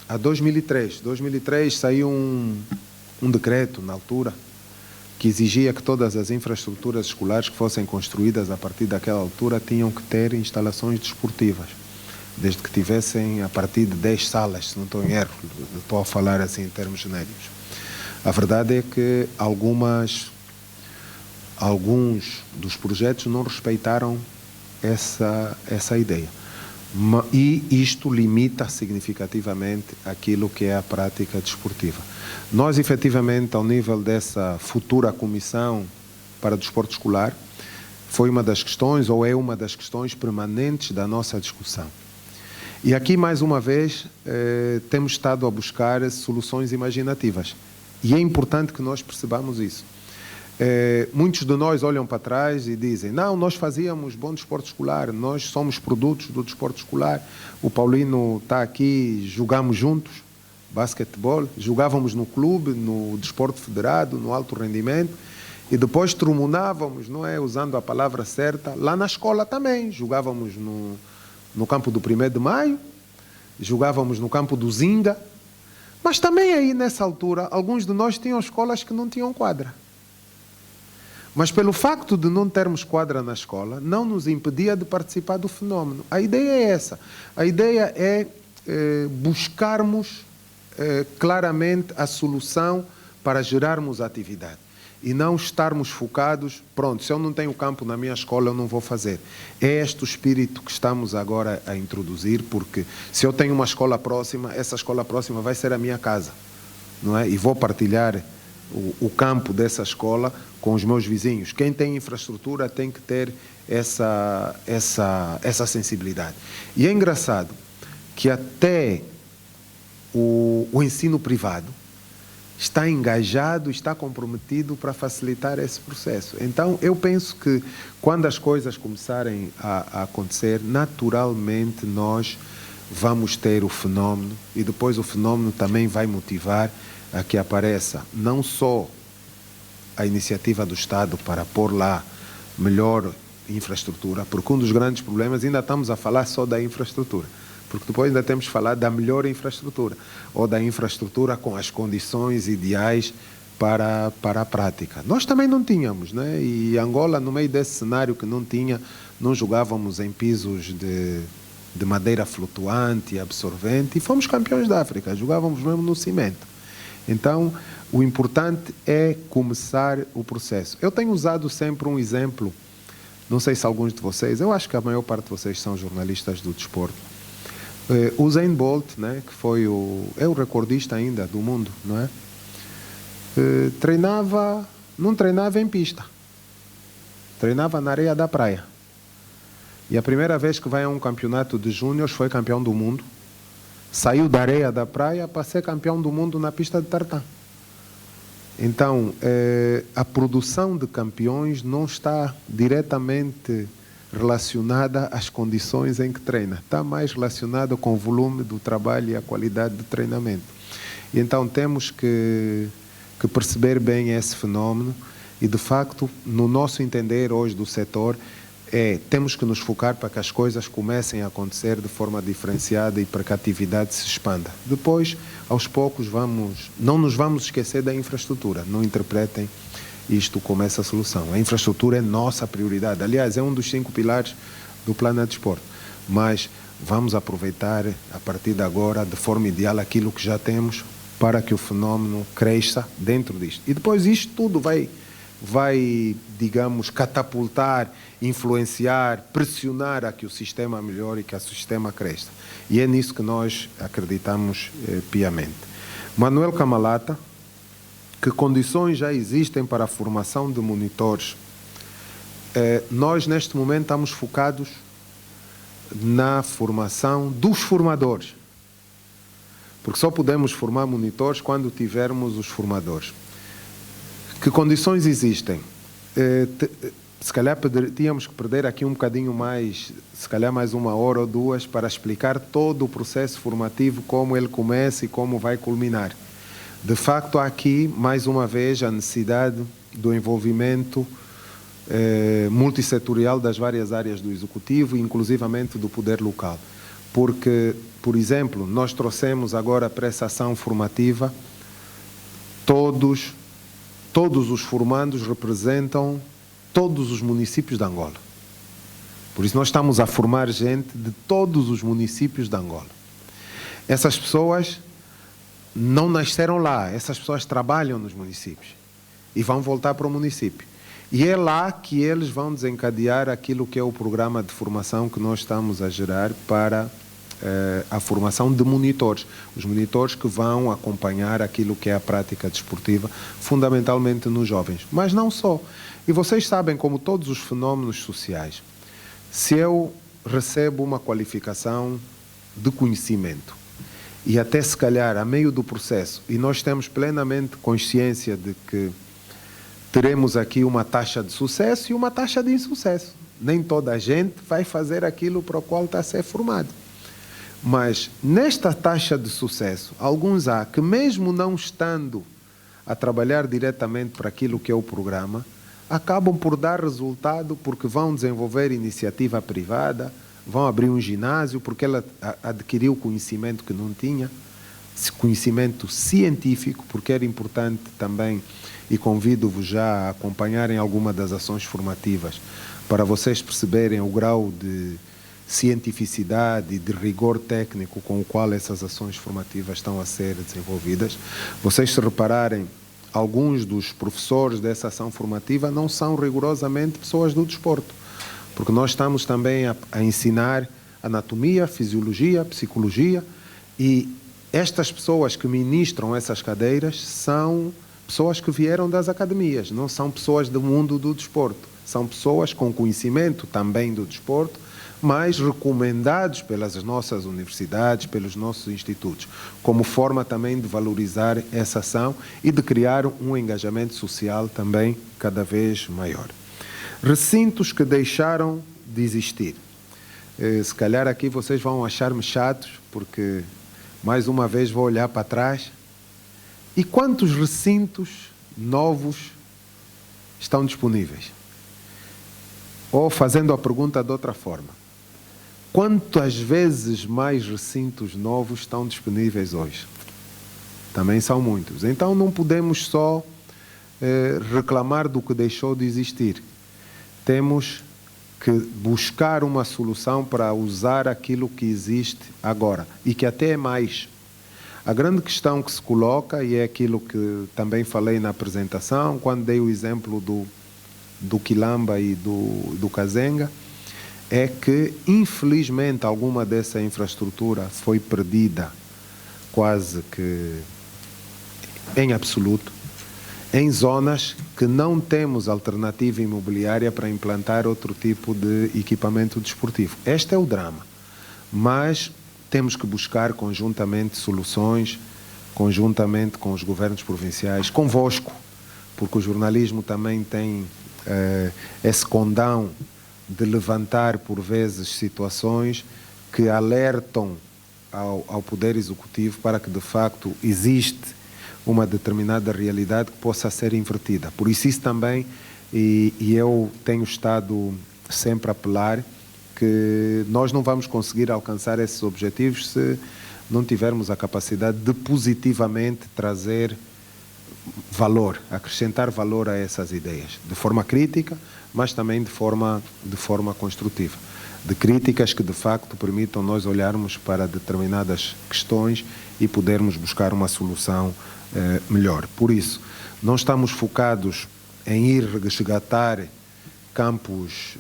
a 2003. 2003 saiu um decreto na altura que exigia que todas as infraestruturas escolares que fossem construídas a partir daquela altura tinham que ter instalações desportivas, desde que tivessem a partir de 10 salas, se não estou em erro, estou a falar assim em termos genéricos. A verdade é que algumas alguns dos projetos não respeitaram essa ideia. E isto limita significativamente aquilo que é a prática desportiva. Nós, efetivamente, ao nível dessa futura comissão para o desporto escolar, foi uma das questões, ou é uma das questões permanentes da nossa discussão. E aqui, mais uma vez, temos estado a buscar soluções imaginativas. E é importante que nós percebamos isso. Muitos de nós olham para trás e dizem: não, nós fazíamos bom desporto escolar, nós somos produtos do desporto escolar. O Paulino está aqui, jogamos juntos basquetebol, jogávamos no clube, no desporto federado, no alto rendimento, e depois trumunávamos, não é, usando a palavra certa, lá na escola também. Jogávamos no campo do 1º de Maio, jogávamos no campo do Zinga, mas também aí nessa altura, alguns de nós tinham escolas que não tinham quadra. Mas pelo facto de não termos quadra na escola, não nos impedia de participar do fenómeno. A ideia é essa. A ideia é buscarmos claramente a solução para gerarmos atividade. E não estarmos focados, pronto, se eu não tenho campo na minha escola, eu não vou fazer. É este o espírito que estamos agora a introduzir, porque se eu tenho uma escola próxima, essa escola próxima vai ser a minha casa, não é? E vou partilhar o campo dessa escola com os meus vizinhos. Quem tem infraestrutura tem que ter essa sensibilidade. E é engraçado que até o ensino privado está engajado, está comprometido para facilitar esse processo. Então, eu penso que quando as coisas começarem a acontecer, naturalmente nós vamos ter o fenómeno, e depois o fenómeno também vai motivar a que apareça não só a iniciativa do Estado para pôr lá melhor infraestrutura, porque um dos grandes problemas, ainda estamos a falar só da infraestrutura, porque depois ainda temos que falar da melhor infraestrutura, ou da infraestrutura com as condições ideais para a prática. Nós também não tínhamos, né? E Angola, no meio desse cenário que não tinha, não jogávamos em pisos de madeira flutuante e absorvente, e fomos campeões da África, jogávamos mesmo no cimento. Então, o importante é começar o processo. Eu tenho usado sempre um exemplo, não sei se alguns de vocês, eu acho que a maior parte de vocês são jornalistas do desporto. O Usain Bolt, né, que foi é o recordista ainda do mundo, não é? Não treinava em pista, treinava na areia da praia. E a primeira vez que vai a um campeonato de júniores foi campeão do mundo. Saiu da areia da praia para ser campeão do mundo na pista de tartan. Então, a produção de campeões não está diretamente relacionada às condições em que treina. Está mais relacionada com o volume do trabalho e a qualidade do treinamento. E então temos que perceber bem esse fenómeno e, de facto, no nosso entender hoje do setor, temos que nos focar para que as coisas comecem a acontecer de forma diferenciada e para que a atividade se expanda. Depois, aos poucos, não nos vamos esquecer da infraestrutura. Não interpretem isto como essa solução. A infraestrutura é nossa prioridade. Aliás, é um dos 5 pilares do Plano de Desporto. Mas vamos aproveitar, a partir de agora, de forma ideal, aquilo que já temos para que o fenómeno cresça dentro disto. E depois isto tudo vai, digamos, catapultar, influenciar, pressionar a que o sistema melhore e que o sistema cresça. E é nisso que nós acreditamos piamente. Manuel Camalata, que condições já existem para a formação de monitores? Nós, neste momento, estamos focados na formação dos formadores. Porque só podemos formar monitores quando tivermos os formadores. Que condições existem? Se calhar tínhamos que perder aqui um bocadinho mais, se calhar mais 1 hora ou 2, para explicar todo o processo formativo, como ele começa e como vai culminar. De facto, há aqui, mais uma vez, a necessidade do envolvimento multissetorial das várias áreas do Executivo, inclusivamente do poder local. Porque, por exemplo, nós trouxemos agora para essa ação formativa todos os formandos representam todos os municípios de Angola. Por isso nós estamos a formar gente de todos os municípios de Angola. Essas pessoas não nasceram lá, essas pessoas trabalham nos municípios e vão voltar para o município. E é lá que eles vão desencadear aquilo que é o programa de formação que nós estamos a gerar para a formação de monitores. Os monitores que vão acompanhar aquilo que é a prática desportiva, fundamentalmente nos jovens. Mas não só. E vocês sabem, como todos os fenómenos sociais, se eu recebo uma qualificação de conhecimento e até se calhar a meio do processo, e nós temos plenamente consciência de que teremos aqui uma taxa de sucesso e uma taxa de insucesso. Nem toda a gente vai fazer aquilo para o qual está a ser formado. Mas nesta taxa de sucesso, alguns há que mesmo não estando a trabalhar diretamente para aquilo que é o programa, acabam por dar resultado porque vão desenvolver iniciativa privada, vão abrir um ginásio porque ela adquiriu conhecimento que não tinha, conhecimento científico, porque era importante também, e convido-vos já a acompanharem alguma das ações formativas para vocês perceberem o grau de cientificidade e de rigor técnico com o qual essas ações formativas estão a ser desenvolvidas. Vocês, se repararem, alguns dos professores dessa ação formativa não são rigorosamente pessoas do desporto, porque nós estamos também a ensinar anatomia, fisiologia, psicologia, e estas pessoas que ministram essas cadeiras são pessoas que vieram das academias, não são pessoas do mundo do desporto, são pessoas com conhecimento também do desporto, mas recomendados pelas nossas universidades, pelos nossos institutos, como forma também de valorizar essa ação e de criar um engajamento social também cada vez maior. Recintos que deixaram de existir. Se calhar aqui vocês vão achar-me chatos, porque mais uma vez vou olhar para trás. E quantos recintos novos estão disponíveis? Ou, fazendo a pergunta de outra forma, quantas vezes mais recintos novos estão disponíveis hoje? Também são muitos. Então não podemos só reclamar do que deixou de existir. Temos que buscar uma solução para usar aquilo que existe agora e que até é mais. A grande questão que se coloca, e é aquilo que também falei na apresentação, quando dei o exemplo do Quilamba e do Kazenga, é que, infelizmente, alguma dessa infraestrutura foi perdida quase que em absoluto, em zonas que não temos alternativa imobiliária para implantar outro tipo de equipamento desportivo. Este é o drama. Mas temos que buscar conjuntamente soluções, conjuntamente com os governos provinciais, convosco, porque o jornalismo também tem esse condão de levantar, por vezes, situações que alertam ao Poder Executivo para que, de facto, existe uma determinada realidade que possa ser invertida. Por isso também, e eu tenho estado sempre a apelar, que nós não vamos conseguir alcançar esses objetivos se não tivermos a capacidade de positivamente trazer valor, acrescentar valor a essas ideias, de forma crítica, mas também de forma construtiva. De críticas que, de facto, permitam nós olharmos para determinadas questões e podermos buscar uma solução melhor. Por isso, não estamos focados em ir resgatar campos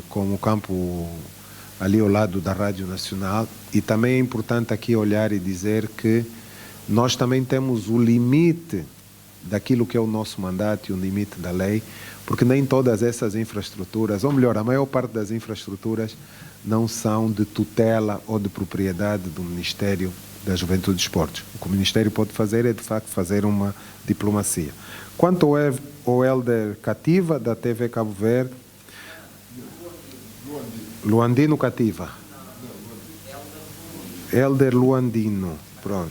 como o campo ali ao lado da Rádio Nacional, e também é importante aqui olhar e dizer que nós também temos o limite daquilo que é o nosso mandato e o limite da lei, porque nem todas essas infraestruturas, ou melhor, a maior parte das infraestruturas não são de tutela ou de propriedade do Ministério da Juventude e Desportos. O que o Ministério pode fazer é, de facto, fazer uma diplomacia. Quanto ao Hélder Cativa, da TV Cabo Verde, Luandino Cativa. Hélder Luandino, pronto.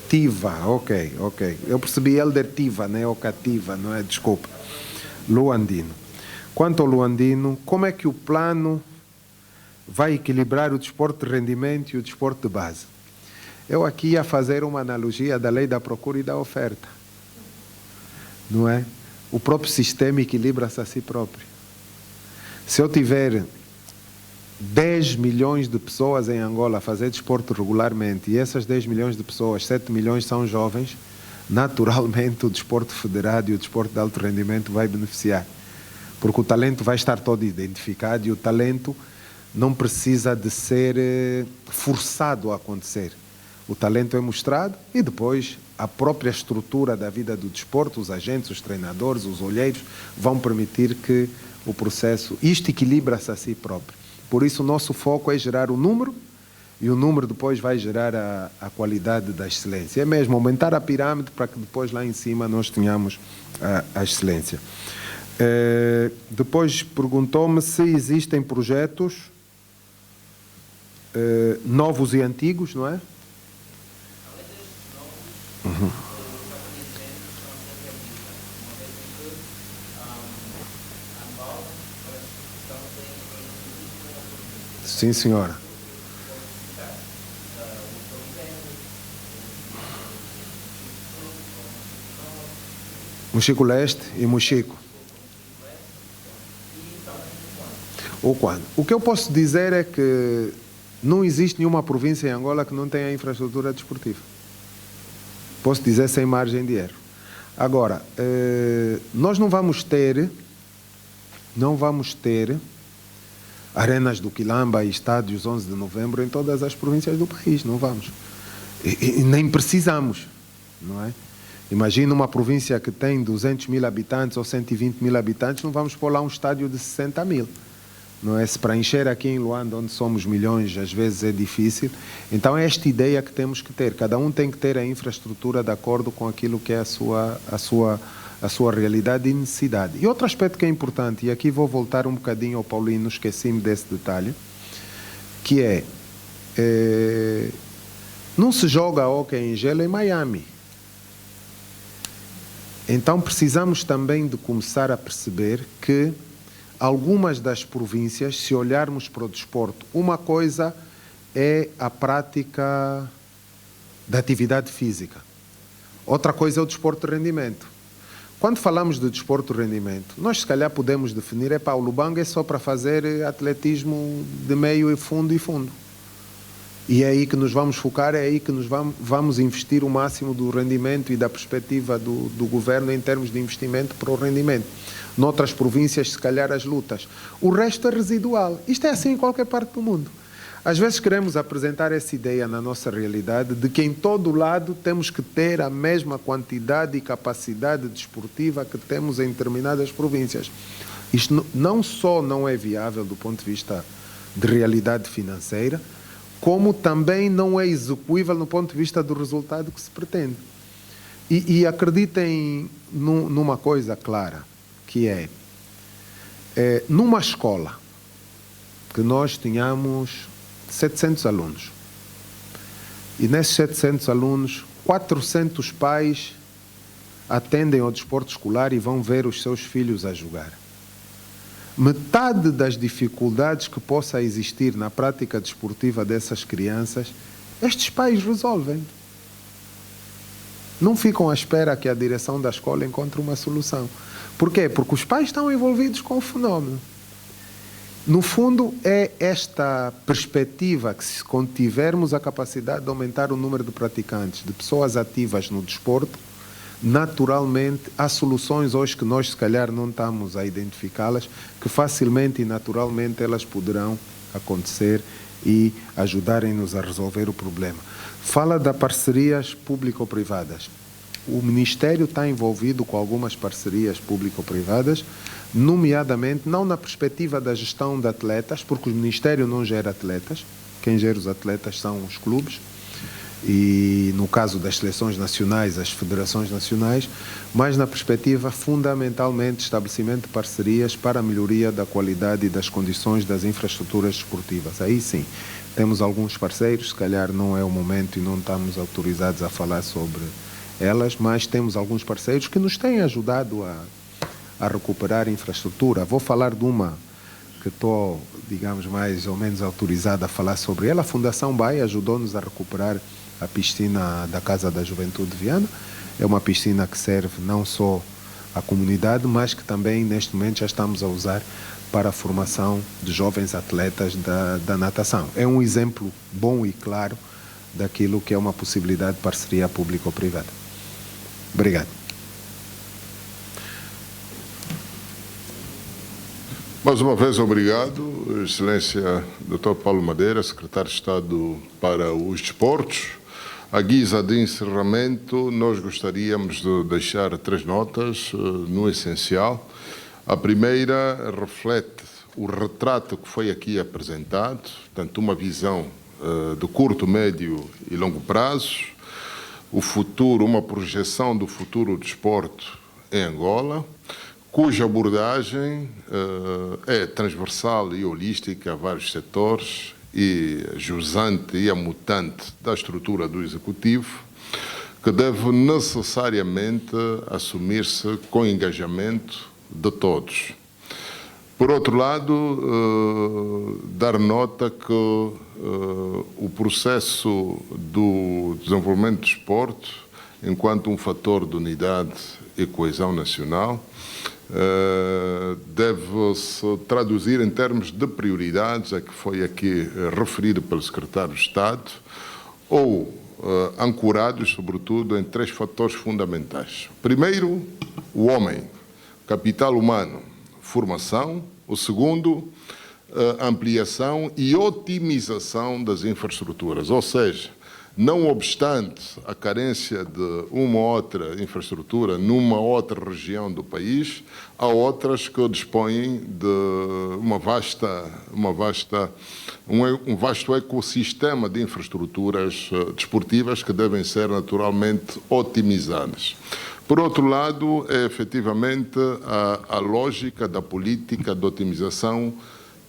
Tiva, ok. Eu percebi Hélder Tiva, né? Ou Cativa, não é? Desculpa. Luandino. Quanto ao Luandino, como é que o plano vai equilibrar o desporto de rendimento e o desporto de base? Eu aqui ia fazer uma analogia da lei da procura e da oferta. Não é? O próprio sistema equilibra-se a si próprio. Se eu tiver 10 milhões de pessoas em Angola a fazer desporto regularmente, e essas 10 milhões de pessoas, 7 milhões são jovens, naturalmente o desporto federado e o desporto de alto rendimento vai beneficiar, porque o talento vai estar todo identificado e o talento não precisa de ser forçado a acontecer. O talento é mostrado e depois a própria estrutura da vida do desporto, os agentes, os treinadores, os olheiros, vão permitir que o processo, isto equilibra-se a si próprio. Por isso o nosso foco é gerar o número e o número depois vai gerar a qualidade da excelência. É mesmo aumentar a pirâmide para que depois lá em cima nós tenhamos a excelência. Depois perguntou-me se existem projetos novos e antigos, não é? Uhum. Sim, senhora. Mochico Leste e Mochico. Ou quando? O que eu posso dizer é que não existe nenhuma província em Angola que não tenha infraestrutura desportiva. Posso dizer sem margem de erro. Agora, nós não vamos ter arenas do Quilamba e estádios 11 de novembro em todas as províncias do país, não vamos. E nem precisamos, não é? Imagina uma província que tem 200 mil habitantes ou 120 mil habitantes, não vamos pôr lá um estádio de 60 mil. Não é? Se para encher aqui em Luanda, onde somos milhões, às vezes é difícil. Então é esta ideia que temos que ter. Cada um tem que ter a infraestrutura de acordo com aquilo que é a sua realidade e necessidade. E outro aspecto que é importante, e aqui vou voltar um bocadinho ao Paulino, esqueci-me desse detalhe, que não se joga hóquei em gelo em Miami. Então precisamos também de começar a perceber que algumas das províncias, se olharmos para o desporto, uma coisa é a prática da atividade física. Outra coisa é o desporto de rendimento. Quando falamos de desporto de rendimento, nós se calhar podemos definir, o Lubango é só para fazer atletismo de meio e fundo. E é aí que nos vamos focar, é aí que nos vamos investir o máximo do rendimento e da perspectiva do governo em termos de investimento para o rendimento. Noutras províncias, se calhar, as lutas. O resto é residual. Isto é assim em qualquer parte do mundo. Às vezes queremos apresentar essa ideia na nossa realidade de que em todo lado temos que ter a mesma quantidade e capacidade desportiva que temos em determinadas províncias. Isto não só não é viável do ponto de vista de realidade financeira, como também não é execuível no ponto de vista do resultado que se pretende. E acreditem numa coisa clara, que é numa escola que nós tenhamos 700 alunos e nesses 700 alunos 400 pais atendem ao desporto escolar e vão ver os seus filhos a jogar. Metade das dificuldades que possa existir na prática desportiva dessas crianças, estes pais resolvem. Não ficam à espera que a direção da escola encontre uma solução. Por quê? Porque os pais estão envolvidos com o fenómeno. No fundo, é esta perspectiva que, se contivermos a capacidade de aumentar o número de praticantes, de pessoas ativas no desporto, naturalmente, há soluções hoje que nós, se calhar, não estamos a identificá-las, que facilmente e naturalmente elas poderão acontecer e ajudarem-nos a resolver o problema. Fala de parcerias público-privadas. O Ministério está envolvido com algumas parcerias público-privadas, nomeadamente, não na perspectiva da gestão de atletas, porque o Ministério não gera atletas, quem gera os atletas são os clubes, e no caso das seleções nacionais, as federações nacionais, mas na perspectiva fundamentalmente de estabelecimento de parcerias para a melhoria da qualidade e das condições das infraestruturas desportivas. Aí sim, temos alguns parceiros, se calhar não é o momento e não estamos autorizados a falar sobre elas, mas temos alguns parceiros que nos têm ajudado a recuperar infraestrutura. Vou falar de uma que estou, digamos, mais ou menos autorizado a falar sobre ela. A Fundação Baia ajudou-nos a recuperar a piscina da Casa da Juventude de Viana. É uma piscina que serve não só à comunidade, mas que também, neste momento, já estamos a usar para a formação de jovens atletas da natação. É um exemplo bom e claro daquilo que é uma possibilidade de parceria público-privada. Obrigado. Mais uma vez, obrigado, Excelência Dr. Paulo Madeira, Secretário de Estado para os Desportos. À guisa de encerramento, nós gostaríamos de deixar 3 notas, no essencial. A primeira reflete o retrato que foi aqui apresentado, portanto, uma visão de curto, médio e longo prazo, o futuro, uma projeção do futuro do desporto em Angola, cuja abordagem é transversal e holística a vários setores e jusante e amutante da estrutura do Executivo, que deve necessariamente assumir-se com engajamento de todos. Por outro lado, dar nota que o processo do desenvolvimento do desporto, enquanto um fator de unidade e coesão nacional, deve-se traduzir em termos de prioridades, a que foi aqui referido pelo Secretário de Estado, ou ancorados, sobretudo, em 3 fatores fundamentais. Primeiro, o homem, capital humano, formação. O segundo, ampliação e otimização das infraestruturas, ou seja, não obstante a carência de uma ou outra infraestrutura numa outra região do país, há outras que dispõem de um vasto ecossistema de infraestruturas desportivas que devem ser naturalmente otimizadas. Por outro lado, é efetivamente a lógica da política de otimização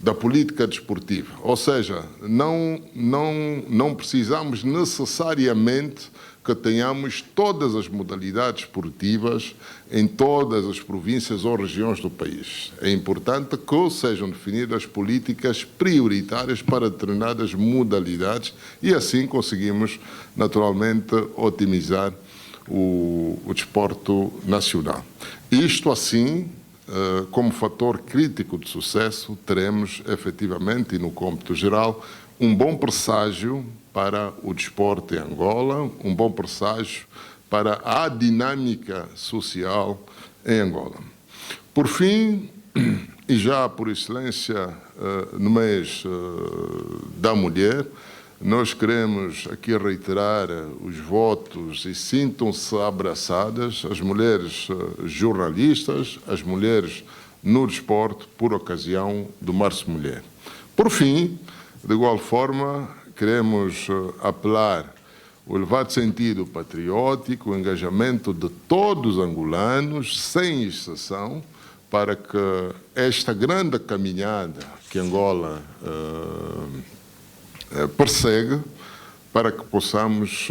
da política desportiva. Ou seja, não precisamos necessariamente que tenhamos todas as modalidades esportivas em todas as províncias ou regiões do país. É importante que sejam definidas políticas prioritárias para determinadas modalidades e assim conseguimos, naturalmente, otimizar o desporto nacional. Isto assim, como fator crítico de sucesso, teremos efetivamente, e no cômputo geral, um bom presságio para o desporto em Angola, um bom presságio para a dinâmica social em Angola. Por fim, e já por excelência no mês da mulher, nós queremos aqui reiterar os votos e sintam-se abraçadas as mulheres jornalistas, as mulheres no desporto, por ocasião do Março Mulher. Por fim, de igual forma, queremos apelar o elevado sentido patriótico, o engajamento de todos os angolanos, sem exceção, para que esta grande caminhada que Angola persegue, para que possamos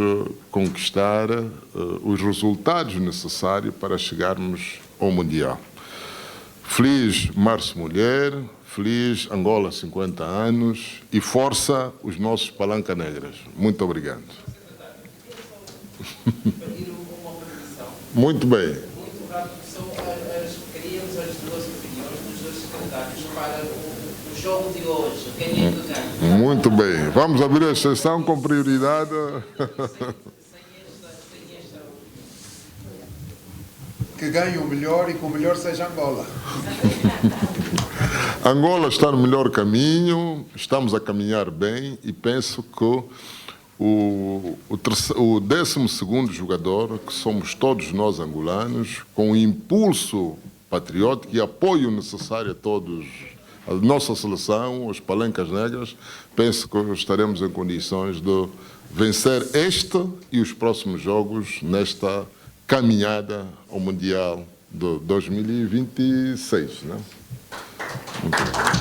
conquistar os resultados necessários para chegarmos ao Mundial. Feliz Março Mulher, feliz Angola 50 anos e força os nossos Palanca Negras. Muito obrigado. Muito bem. Muito rápido, queríamos as 2 opiniões dos 2 secretários para o jogo de hoje. Quem é que ganha? Muito bem. Vamos abrir a sessão com prioridade. Que ganhe o melhor e que o melhor seja Angola. Angola está no melhor caminho, estamos a caminhar bem e penso que o 12º jogador, que somos todos nós angolanos, com o impulso patriótico e apoio necessário a todos, a nossa seleção, os Palancas Negras, penso que estaremos em condições de vencer este e os próximos jogos nesta caminhada ao Mundial de 2026. Né? Muito bem.